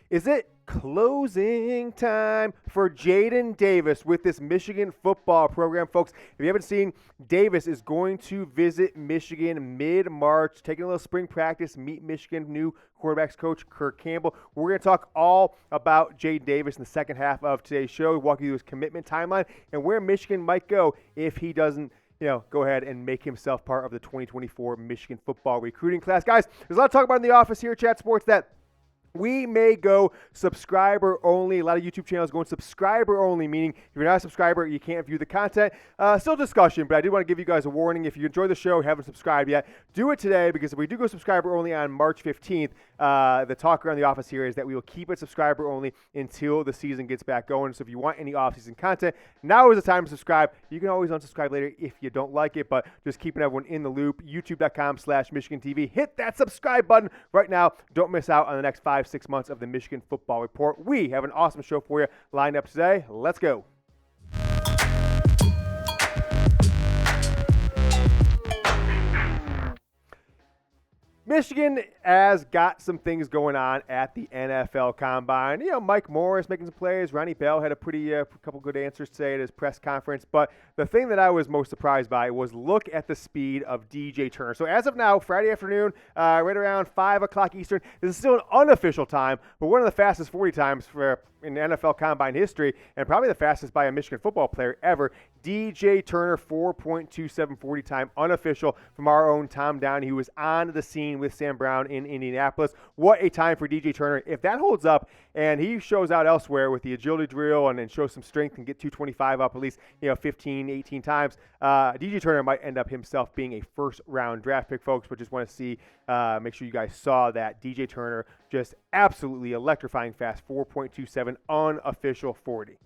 Is it closing time for Jadyn Davis with this Michigan football program? Folks, if you haven't seen, Davis is going to visit Michigan mid-March, taking a little spring practice, meet Michigan new quarterbacks coach Kirk Campbell. We're going to talk all about Jadyn Davis in the second half of today's show, walk you through his commitment timeline and where Michigan might go if he doesn't go ahead and make himself part of the 2024 Michigan football recruiting class. Guys, there's a lot of talk about in the office here at Chat Sports that we may go subscriber only. A lot of YouTube channels going subscriber only, meaning if you're not a subscriber, you can't view the content. Still discussion, but I did want to give you guys a warning. If you enjoy the show, haven't subscribed yet, do it today, because if we do go subscriber only on March 15th, the talk around the office here is that we will keep it subscriber only until the season gets back going. So if you want any off-season content, now is the time to subscribe. You can always unsubscribe later if you don't like it, but just keeping everyone in the loop. YouTube.com/Michigan TV. Hit that subscribe button right now. Don't miss out on the next 5-6 months of the Michigan Football Report. We have an awesome show for you lined up today. Let's go. Michigan has got some things going on at the NFL Combine. Mike Morris making some plays. Ronnie Bell had a couple good answers today at his press conference. But the thing that I was most surprised by was look at the speed of DJ Turner. So as of now, Friday afternoon, right around 5 o'clock Eastern, this is still an unofficial time, but one of the fastest 40 times in NFL Combine history, and probably the fastest by a Michigan football player ever. DJ Turner, 4.27 40 time, unofficial, from our own Tom Downey, who was on the scene with Sam Brown in Indianapolis. What a time for DJ Turner. If that holds up and he shows out elsewhere with the agility drill and shows some strength and get 225 up at least 15, 18 times, DJ Turner might end up himself being a first-round draft pick, folks, but just want to see, make sure you guys saw that. DJ Turner, just absolutely electrifying fast, 4.27 unofficial 40.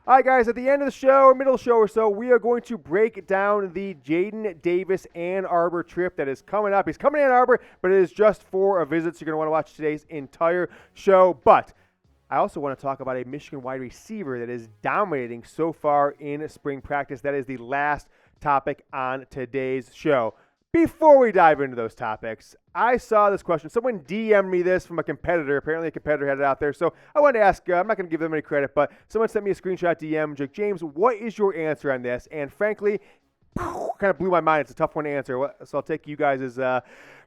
All right, guys, at the end of the show, or middle of the show or so, we are going to break down the Jadyn Davis Ann Arbor trip that is coming up. He's coming to Ann Arbor, but it is just for a visit, so you're going to want to watch today's entire show. But I also want to talk about a Michigan wide receiver that is dominating so far in spring practice. That is the last topic on today's show. Before we dive into those topics, I saw this question. Someone DM'd me this from a competitor. Apparently a competitor had it out there. So I wanted to ask, I'm not going to give them any credit, but someone sent me a screenshot DM. Like, James, what is your answer on this? And frankly, kind of blew my mind. It's a tough one to answer. So I'll take you guys'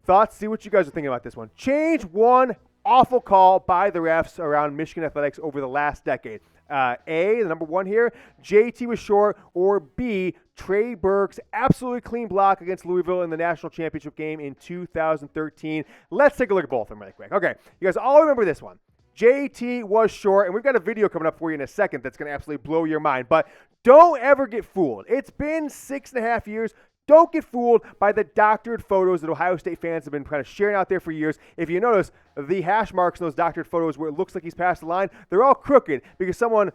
thoughts, see what you guys are thinking about this one. Change one awful call by the refs around Michigan athletics over the last decade. A, the number one here, JT was short, or B, Trey Burke's absolutely clean block against Louisville in the national championship game in 2013. Let's take a look at both of them really quick. Okay, you guys all remember this one. JT was short, and we've got a video coming up for you in a second that's going to absolutely blow your mind. But don't ever get fooled. It's been 6.5 years. Don't get fooled by the doctored photos that Ohio State fans have been kind of sharing out there for years. If you notice, the hash marks in those doctored photos where it looks like he's passed the line, they're all crooked because someone,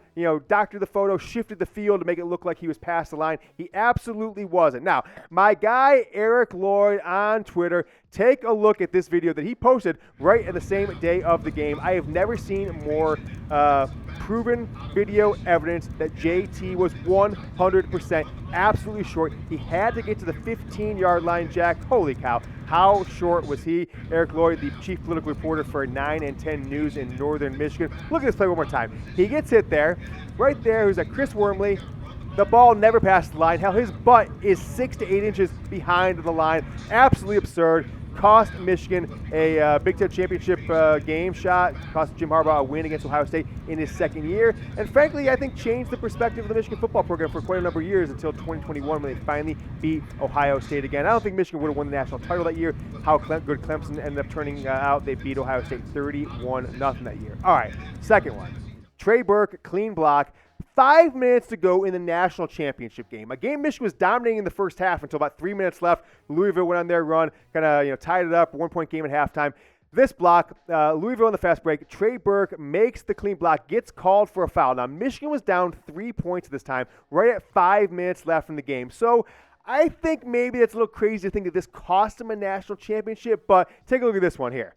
doctored the photo, shifted the field to make it look like he was past the line. He absolutely wasn't. Now, my guy Eric Lloyd on Twitter, take a look at this video that he posted right at the same day of the game. I have never seen more proven video evidence that JT was 100% absolutely short. He had to get to the 15-yard line, Jack. Holy cow. How short was he? Eric Lloyd, the chief political reporter for 9 and 10 News in northern Michigan. Look at this play one more time. He gets hit there. Right there, who's at Chris Wormley. The ball never passed the line. Hell, his butt is 6 to 8 inches behind the line. Absolutely absurd. Cost Michigan a Big Ten championship game shot. Cost Jim Harbaugh a win against Ohio State in his second year. And frankly, I think changed the perspective of the Michigan football program for quite a number of years until 2021 when they finally beat Ohio State again. I don't think Michigan would have won the national title that year. How good Clemson ended up turning out. They beat Ohio State 31-0 that year. All right, second one. Trey Burke, clean block. 5 minutes to go in the national championship game. A game Michigan was dominating in the first half until about 3 minutes left. Louisville went on their run, kind of tied it up, 1-point game at halftime. This block, Louisville on the fast break. Trey Burke makes the clean block, gets called for a foul. Now, Michigan was down 3 points this time, right at 5 minutes left in the game. So I think maybe it's a little crazy to think that this cost them a national championship, but take a look at this one here.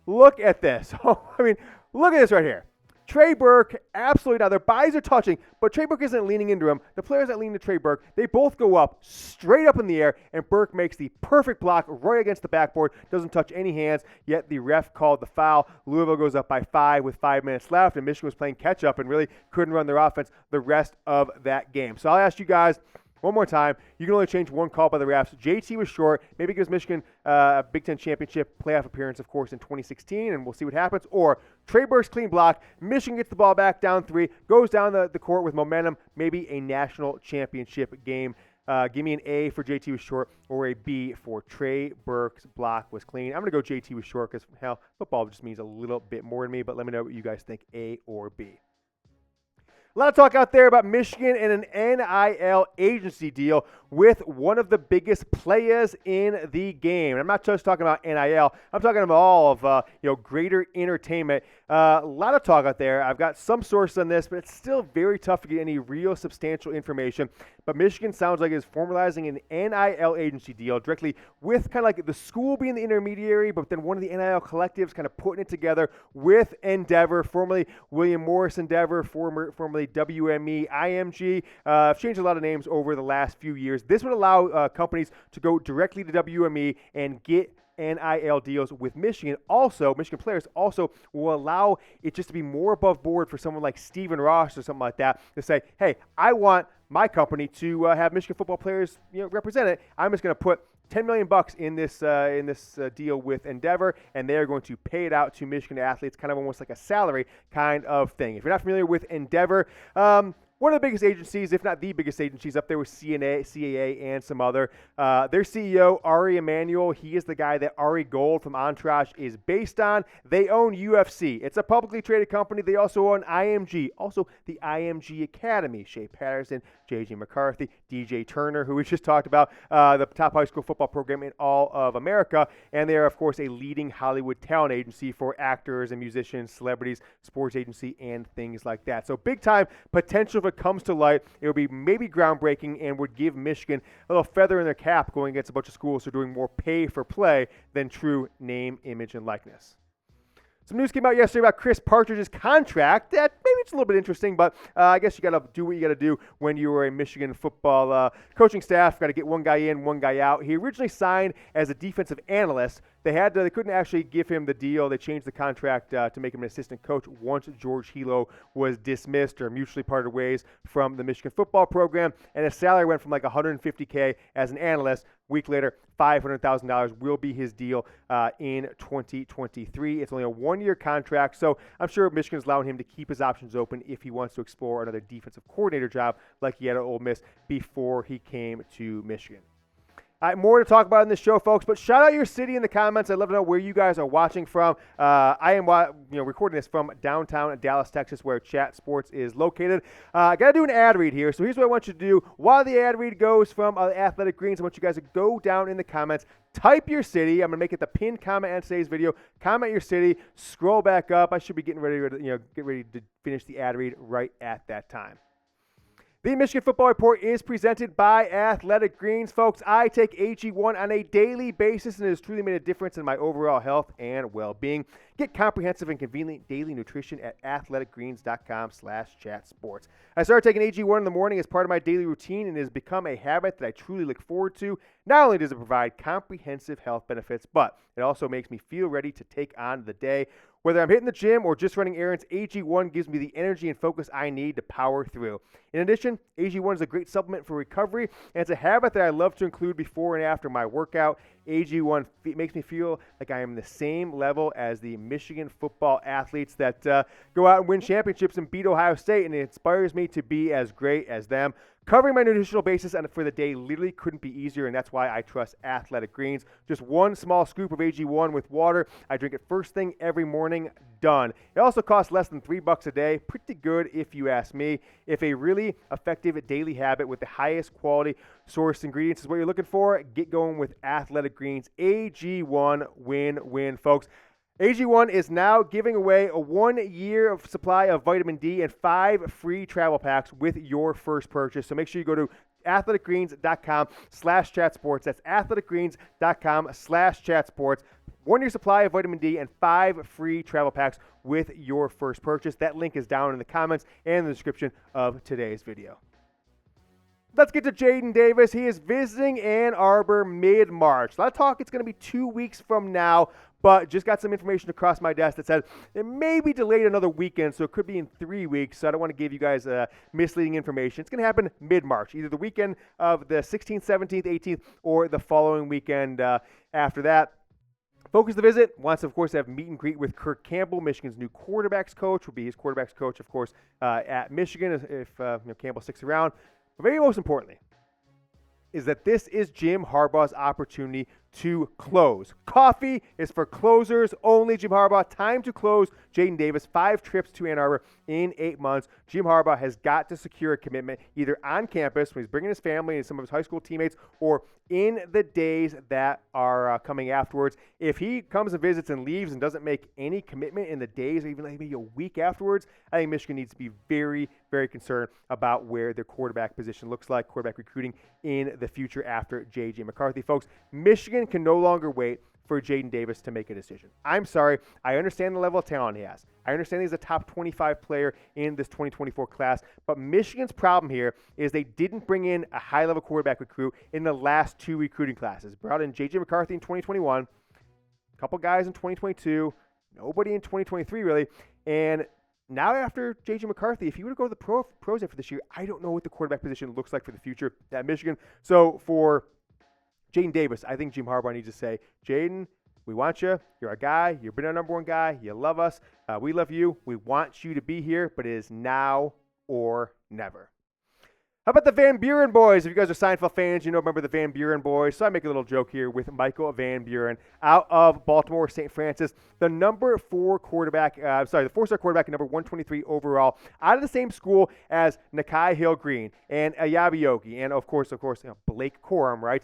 Look at this. Look at this right here. Trey Burke, absolutely not. Their bodies are touching, but Trey Burke isn't leaning into him. The players that lean to Trey Burke, they both go up straight up in the air, and Burke makes the perfect block right against the backboard, doesn't touch any hands, yet the ref called the foul. Louisville goes up by 5 with 5 minutes left, and Michigan was playing catch-up and really couldn't run their offense the rest of that game. So I'll ask you guys one more time. You can only change one call by the refs. JT was short. Maybe gives Michigan a Big Ten championship playoff appearance, of course, in 2016, and we'll see what happens. Or Trey Burke's clean block. Michigan gets the ball back down 3, goes down the court with momentum, maybe a national championship game. Give me an A for JT was short or a B for Trey Burke's block was clean. I'm going to go JT was short because, hell, football just means a little bit more to me, but let me know what you guys think, A or B. A lot of talk out there about Michigan and an NIL agency deal with one of the biggest players in the game. And I'm not just talking about NIL. I'm talking about all of greater entertainment. A lot of talk out there. I've got some sources on this, but it's still very tough to get any real substantial information. But Michigan sounds like it's formalizing an NIL agency deal directly with kind of like the school being the intermediary, but then one of the NIL collectives kind of putting it together with Endeavor, formerly William Morris Endeavor, formerly WME, IMG. I've changed a lot of names over the last few years. This would allow companies to go directly to WME and get NIL deals with Michigan. Also, Michigan players also will allow it just to be more above board for someone like Stephen Ross or something like that to say, hey, I want my company to have Michigan football players represent it. I'm just going to put $10 million in this deal with Endeavor, and they're going to pay it out to Michigan athletes, kind of almost like a salary kind of thing. If you're not familiar with Endeavor, one of the biggest agencies, if not the biggest agencies, up there with CAA and some other. Their CEO, Ari Emanuel, he is the guy that Ari Gold from Entourage is based on. They own UFC. It's a publicly traded company. They also own IMG, also the IMG Academy. Shea Patterson, J.J. McCarthy, DJ Turner, who we just talked about, the top high school football program in all of America. And they are, of course, a leading Hollywood talent agency for actors and musicians, celebrities, sports agency, and things like that. So big time potential for comes to light, it would be maybe groundbreaking and would give Michigan a little feather in their cap going against a bunch of schools who are doing more pay for play than true name, image, and likeness. Some news came out yesterday about Chris Partridge's contract. That maybe it's a little bit interesting, but I guess you got to do what you got to do when you are a Michigan football coaching staff. Got to get one guy in, one guy out. He originally signed as a defensive analyst. They couldn't actually give him the deal. They changed the contract to make him an assistant coach once George Hilo was dismissed or mutually parted ways from the Michigan football program, and his salary went from like $150K as an analyst. Week later, $500,000 will be his deal in 2023. It's only a one-year contract, so I'm sure Michigan's allowing him to keep his options open if he wants to explore another defensive coordinator job like he had at Ole Miss before he came to Michigan. All right, more to talk about in this show, folks, but shout out your city in the comments. I'd love to know where you guys are watching from. I am recording this from downtown Dallas, Texas, where Chat Sports is located. I got to do an ad read here, so here's what I want you to do. While the ad read goes from Athletic Greens, I want you guys to go down in the comments, type your city. I'm going to make it the pinned comment on today's video. Comment your city, scroll back up. I should be getting ready to finish the ad read right at that time. The Michigan Football Report is presented by Athletic Greens. Folks, I take AG1 on a daily basis, and it has truly made a difference in my overall health and well-being. Get comprehensive and convenient daily nutrition at athleticgreens.com/chatsports. I started taking AG1 in the morning as part of my daily routine, and it has become a habit that I truly look forward to. Not only does it provide comprehensive health benefits, but it also makes me feel ready to take on the day. Whether I'm hitting the gym or just running errands, AG1 gives me the energy and focus I need to power through. In addition, AG1 is a great supplement for recovery, and it's a habit that I love to include before and after my workout. AG1 makes me feel like I am the same level as the Michigan football athletes that go out and win championships and beat Ohio State, and it inspires me to be as great as them. Covering my nutritional basis for the day literally couldn't be easier, and that's why I trust Athletic Greens. Just one small scoop of AG1 with water. I drink it first thing every morning. Done. It also costs less than $3 a day. Pretty good if you ask me. If a really effective daily habit with the highest quality sourced ingredients is what you're looking for, get going with Athletic Greens. AG1 win-win, folks. AG1 is now giving away a 1 year of supply of vitamin D and 5 free travel packs with your first purchase. So make sure you go to athleticgreens.com/chatsports. That's athleticgreens.com/chatsports. 1-year supply of vitamin D, and 5 free travel packs with your first purchase. That link is down in the comments and the description of today's video. Let's get to Jadyn Davis. He is visiting Ann Arbor mid-March. A lot of talk it's going to be 2 weeks from now, but just got some information across my desk that said it may be delayed another weekend, so it could be in 3 weeks. So I don't want to give you guys misleading information. It's going to happen mid-March, either the weekend of the 16th, 17th, 18th, or the following weekend after that. Focus of the visit wants, of course, to have meet and greet with Kirk Campbel, Michigan's new quarterbacks coach. Will be his quarterbacks coach, of course, at Michigan if Campbell sticks around. But maybe most importantly is that this is Jim Harbaugh's opportunity to close. Coffee is for closers only. Jim Harbaugh, time to close Jadyn Davis. 5 trips to Ann Arbor in 8 months. Jim Harbaugh has got to secure a commitment either on campus when he's bringing his family and some of his high school teammates, or in the days that are coming afterwards. If he comes and visits and leaves and doesn't make any commitment in the days, or even maybe a week afterwards, I think Michigan needs to be very, very concerned about where their quarterback position looks like, quarterback recruiting in the future after J.J. McCarthy. Folks, Michigan can no longer wait for Jadyn Davis to make a decision. I'm sorry. I understand the level of talent he has. I understand he's a top 25 player in this 2024 class, but Michigan's problem here is they didn't bring in a high-level quarterback recruit in the last 2 recruiting classes. Brought in J.J. McCarthy in 2021, a couple guys in 2022, nobody in 2023 really, and now after J.J. McCarthy, if you were to go to the pros after this year, I don't know what the quarterback position looks like for the future at Michigan. So for Jadyn Davis, I think Jim Harbaugh needs to say, Jadyn, we want you. You're our guy. You've been our number one guy. You love us. We love you. We want you to be here, but it is now or never. How about the Van Buren boys? If you guys are Seinfeld fans, remember the Van Buren boys. So I make a little joke here with Michael Van Buren out of Baltimore St. Francis, the number 4 quarterback, the 4-star quarterback, number 123 overall, out of the same school as Nakai Hill-Green and Ayabi, and of course, Blake Corum, right?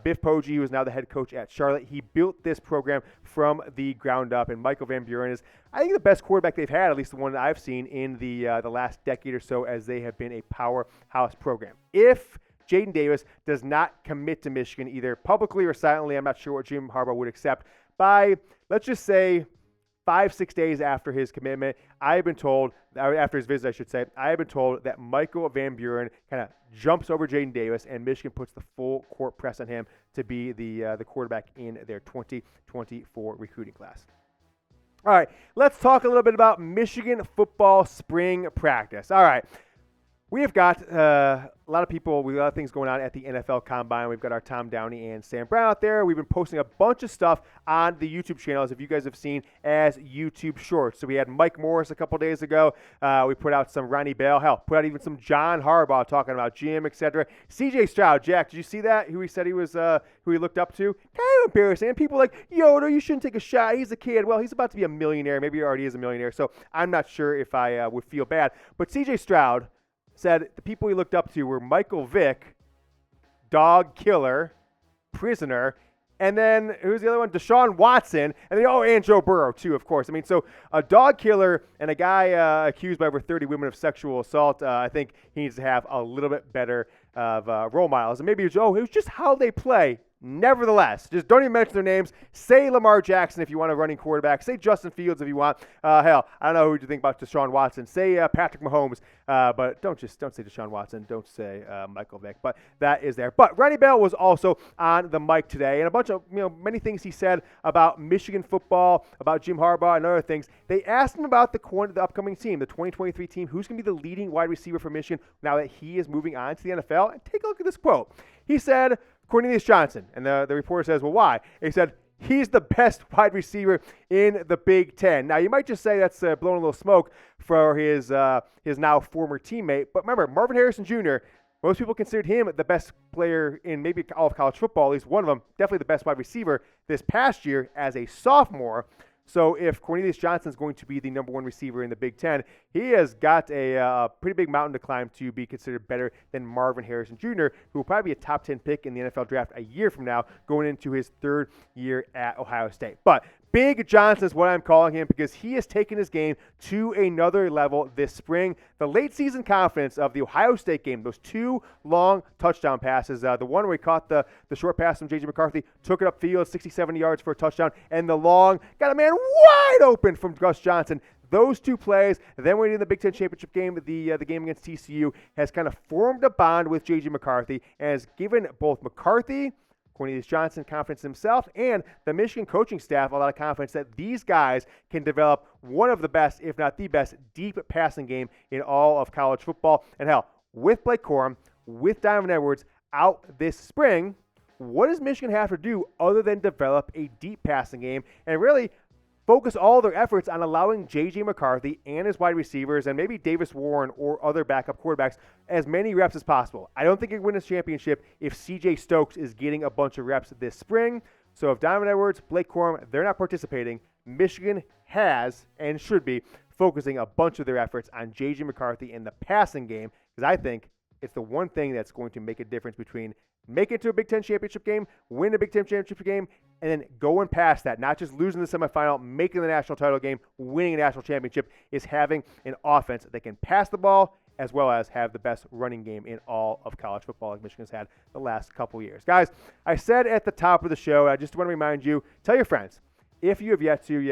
Biff Poggi, who is now the head coach at Charlotte. He built this program from the ground up, and Michael Van Buren is, I think, the best quarterback they've had, at least the one that I've seen in the last decade or so, as they have been a powerhouse program. If Jadyn Davis does not commit to Michigan, either publicly or silently, I'm not sure what Jim Harbaugh would accept, by, let's just say, 5-6 days after his commitment, I have been told, after his visit, I should say, I have been told that Michael Van Buren kind of jumps over Jadyn Davis, and Michigan puts the full court press on him to be the quarterback in their 2024 recruiting class. All right, let's talk a little bit about Michigan football spring practice. All right, we have got a lot of people, we have a lot of things going on at the NFL Combine. We've got our Tom Downey and Sam Brown out there. We've been posting a bunch of stuff on the YouTube channels, if you guys have seen, as YouTube Shorts. So we had Mike Morris a couple days ago. We put out some Ronnie Bell. Hell, put out even some John Harbaugh talking about Jim, etc. CJ Stroud, Jack, did you see that? Who he said he was, who he looked up to? Kind of embarrassing. And people like, Yoder, you shouldn't take a shot. He's a kid. Well, he's about to be a millionaire. Maybe he already is a millionaire. So I'm not sure if I would feel bad. But CJ Stroud said the people he looked up to were Michael Vick, dog killer, prisoner, and then who's the other one? Deshaun Watson, and then and Joe Burrow too, of course. I mean, so a dog killer and a guy accused by over 30 women of sexual assault. I think he needs to have a little bit better of role models, and maybe it was just how they play. Nevertheless, just don't even mention their names. Say Lamar Jackson if you want a running quarterback. Say Justin Fields if you want. Hell, I don't know who you think about Deshaun Watson. Say Patrick Mahomes, but don't say Deshaun Watson. Don't say Michael Vick. But that is there. But Ronnie Bell was also on the mic today, and a bunch of many things he said about Michigan football, about Jim Harbaugh, and other things. They asked him about the upcoming team, the 2023 team. Who's going to be the leading wide receiver for Michigan now that he is moving on to the NFL? And take a look at this quote. He said, Cornelius Johnson. And the reporter says, well, why? He said, he's the best wide receiver in the Big Ten. Now, you might just say that's blowing a little smoke for his now former teammate. But remember, Marvin Harrison Jr., most people considered him the best player in maybe all of college football, at least one of them, definitely the best wide receiver this past year as a sophomore. So if Cornelius Johnson is going to be the number 1 receiver in the Big Ten, he has got a pretty big mountain to climb to be considered better than Marvin Harrison Jr., who will probably be a top 10 pick in the NFL draft a year from now, going into his 3rd year at Ohio State. But Big Johnson is what I'm calling him because he has taken his game to another level this spring. The late season confidence of the Ohio State game, those 2 long touchdown passes, the one where he caught the short pass from J.J. McCarthy, took it upfield 60-70 yards for a touchdown, and the long got a man wide open from Gus Johnson. Those 2 plays, then when in the Big Ten Championship game, the game against TCU, has kind of formed a bond with J.J. McCarthy and has given both McCarthy, Cornelius Johnson confidence in himself, and the Michigan coaching staff a lot of confidence that these guys can develop one of the best, if not the best, deep passing game in all of college football. And hell, with Blake Corum, with Donovan Edwards out this spring, what does Michigan have to do other than develop a deep passing game and really focus all their efforts on allowing J.J. McCarthy and his wide receivers and maybe Davis Warren or other backup quarterbacks as many reps as possible? I don't think you can win this championship if C.J. Stokes is getting a bunch of reps this spring. So if Donovan Edwards, Blake Corum, they're not participating, Michigan has and should be focusing a bunch of their efforts on J.J. McCarthy in the passing game because I think it's the one thing that's going to make a difference between make it to a Big Ten championship game, win a Big Ten championship game, and then going past that, not just losing the semifinal, making the national title game, winning a national championship, is having an offense that can pass the ball as well as have the best running game in all of college football like Michigan's had the last couple years. Guys, I said at the top of the show, I just want to remind you, tell your friends. If you have yet to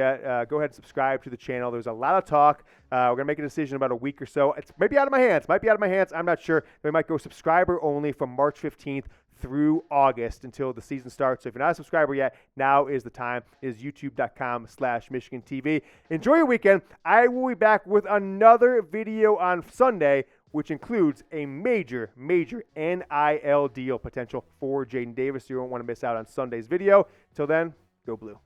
go ahead and subscribe to the channel. There's a lot of talk. We're going to make a decision in about a week or so. It's maybe out of my hands. Might be out of my hands. I'm not sure. We might go subscriber only from March 15th through August until the season starts. So if you're not a subscriber yet, now is the time. It is youtube.com/Michigan TV. Enjoy your weekend. I will be back with another video on Sunday, which includes a major NIL deal potential for Jadyn Davis. You don't want to miss out on Sunday's video. Until then, go Blue.